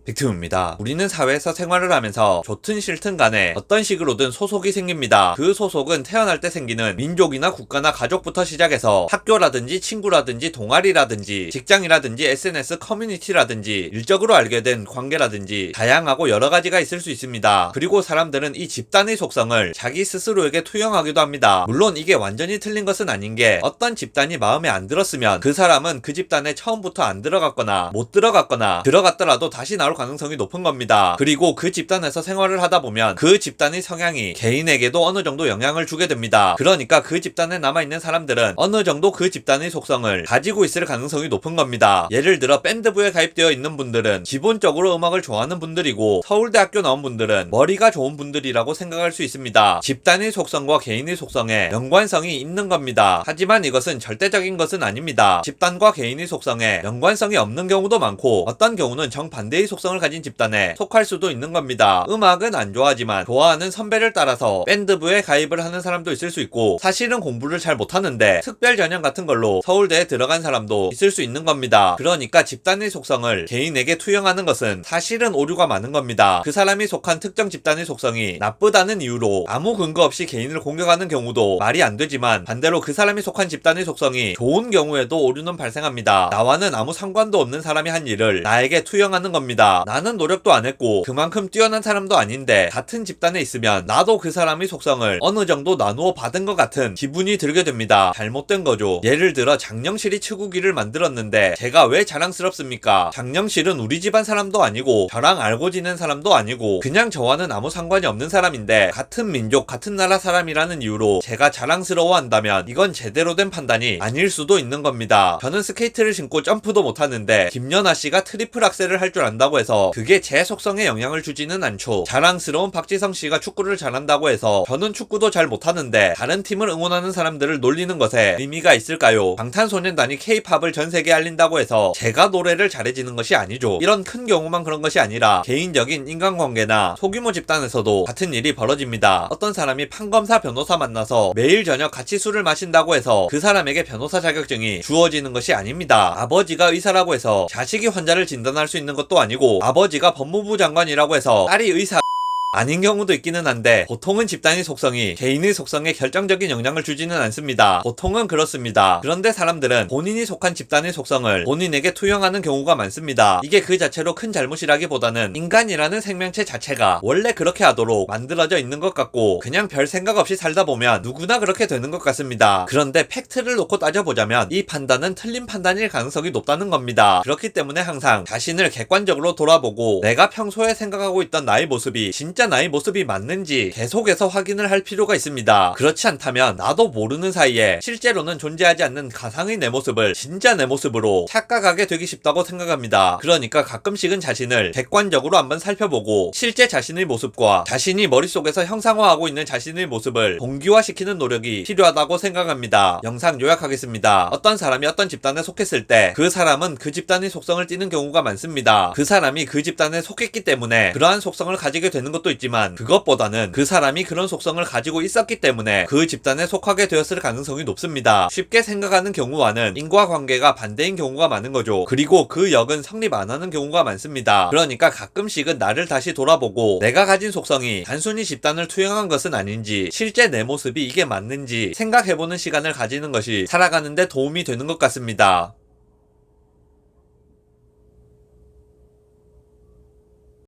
빅틈입니다. 우리는 사회에서 생활을 하면서 좋든 싫든 간에 어떤 식으로든 소속이 생깁니다. 그 소속은 태어날 때 생기는 민족이나 국가나 가족부터 시작해서 학교라든지 친구라든지 동아리라든지 직장이라든지 SNS 커뮤니티라든지 일적으로 알게 된 관계라든지 다양하고 여러 가지가 있을 수 있습니다. 그리고 사람들은 이 집단의 속성을 자기 스스로에게 투영하기도 합니다. 물론 이게 완전히 틀린 것은 아닌 게 어떤 집단이 마음에 안 들었으면 그 사람은 그 집단에 처음부터 안 들어갔거나 못 들어갔거나 들어갔더라도 다시 나올 가능성이 높은 겁니다. 그리고 그 집단에서 생활을 하다 보면 그 집단의 성향이 개인에게도 어느 정도 영향을 주게 됩니다. 그러니까 그 집단에 남아있는 사람들은 어느 정도 그 집단의 속성을 가지고 있을 가능성이 높은 겁니다. 예를 들어 밴드부에 가입되어 있는 분들은 기본적으로 음악을 좋아하는 분들이고 서울대학교 나온 분들은 머리가 좋은 분들이라고 생각할 수 있습니다. 집단의 속성과 개인의 속성에 연관성이 있는 겁니다. 하지만 이것은 절대적인 것은 아닙니다. 집단과 개인의 속성에 연관성이 없는 경우도 많고 어떤 경우는 정반대의 속성을 가진 집단에 속할 수도 있는 겁니다. 음악은 안 좋아하지만 좋아하는 선배를 따라서 밴드부에 가입을 하는 사람도 있을 수 있고 사실은 공부를 잘 못하는데 특별 전형 같은 걸로 서울대에 들어간 사람도 있을 수 있는 겁니다. 그러니까 집단의 속성을 개인에게 투영하는 것은 사실은 오류가 많은 겁니다. 그 사람이 속한 특정 집단의 속성이 나쁘다는 이유로 아무 근거 없이 개인을 공격하는 경우도 말이 안 되지만 반대로 그 사람이 속한 집단의 속성이 좋은 경우에도 오류는 발생합니다. 나와는 아무 상관도 없는 사람이 한 일을 나에게 투영하는 겁니다. 나는 노력도 안 했고 그만큼 뛰어난 사람도 아닌데 같은 집단에 있으면 나도 그 사람의 속성을 어느 정도 나누어 받은 것 같은 기분이 들게 됩니다. 잘못된 거죠. 예를 들어 장영실이 치구기를 만들었는데 제가 왜 자랑스럽습니까? 장영실은 우리 집안 사람도 아니고 저랑 알고 지낸 사람도 아니고 그냥 저와는 아무 상관이 없는 사람인데 같은 민족 같은 나라 사람이라는 이유로 제가 자랑스러워 한다면 이건 제대로 된 판단이 아닐 수도 있는 겁니다. 저는 스케이트를 신고 점프도 못하는데 김연아 씨가 트리플 악셀을 할 줄 안다고 해서 그게 제 속성에 영향을 주지는 않죠. 자랑스러운 박지성 씨가 축구를 잘한다고 해서 저는 축구도 잘 못하는데 다른 팀을 응원하는 사람들을 놀리는 것에 의미가 있을까요? 방탄소년단이 K-팝을 전 세계에 알린다고 해서 제가 노래를 잘해지는 것이 아니죠. 이런 큰 경우만 그런 것이 아니라 개인적인 인간관계나 소규모 집단에서도 같은 일이 벌어집니다. 어떤 사람이 판검사 변호사 만나서 매일 저녁 같이 술을 마신다고 해서 그 사람에게 변호사 자격증이 주어지는 것이 아닙니다. 아버지가 의사라고 해서 자식이 환자를 진단할 수 있는 것도 아니고 아버지가 법무부 장관이라고 해서 딸이 의사 아닌 경우도 있기는 한데 보통은 집단의 속성이 개인의 속성에 결정적인 영향을 주지는 않습니다. 보통은 그렇습니다. 그런데 사람들은 본인이 속한 집단의 속성을 본인에게 투영하는 경우가 많습니다. 이게 그 자체로 큰 잘못이라기보다는 인간이라는 생명체 자체가 원래 그렇게 하도록 만들어져 있는 것 같고 그냥 별 생각 없이 살다 보면 누구나 그렇게 되는 것 같습니다. 그런데 팩트를 놓고 따져보자면 이 판단은 틀린 판단일 가능성이 높다는 겁니다. 그렇기 때문에 항상 자신을 객관적으로 돌아보고 내가 평소에 생각하고 있던 나의 모습이 진짜 나의 모습이 맞는지 계속해서 확인을 할 필요가 있습니다. 그렇지 않다면 나도 모르는 사이에 실제로는 존재하지 않는 가상의 내 모습을 진짜 내 모습으로 착각하게 되기 쉽다고 생각합니다. 그러니까 가끔씩은 자신을 객관적으로 한번 살펴보고 실제 자신의 모습과 자신이 머릿속에서 형상화하고 있는 자신의 모습을 동기화시키는 노력이 필요하다고 생각합니다. 영상 요약하겠습니다. 어떤 사람이 어떤 집단에 속했을 때 그 사람은 그 집단의 속성을 띠는 경우가 많습니다. 그 사람이 그 집단에 속했기 때문에 그러한 속성을 가지게 되는 것도 있지만 그것보다는 그 사람이 그런 속성을 가지고 있었기 때문에 그 집단에 속하게 되었을 가능성이 높습니다. 쉽게 생각하는 경우와는 인과관계가 반대인 경우가 많은 거죠. 그리고 그 역은 성립 안 하는 경우가 많습니다. 그러니까 가끔씩은 나를 다시 돌아보고 내가 가진 속성이 단순히 집단을 투영한 것은 아닌지 실제 내 모습이 이게 맞는지 생각해보는 시간을 가지는 것이 살아가는 데 도움이 되는 것 같습니다.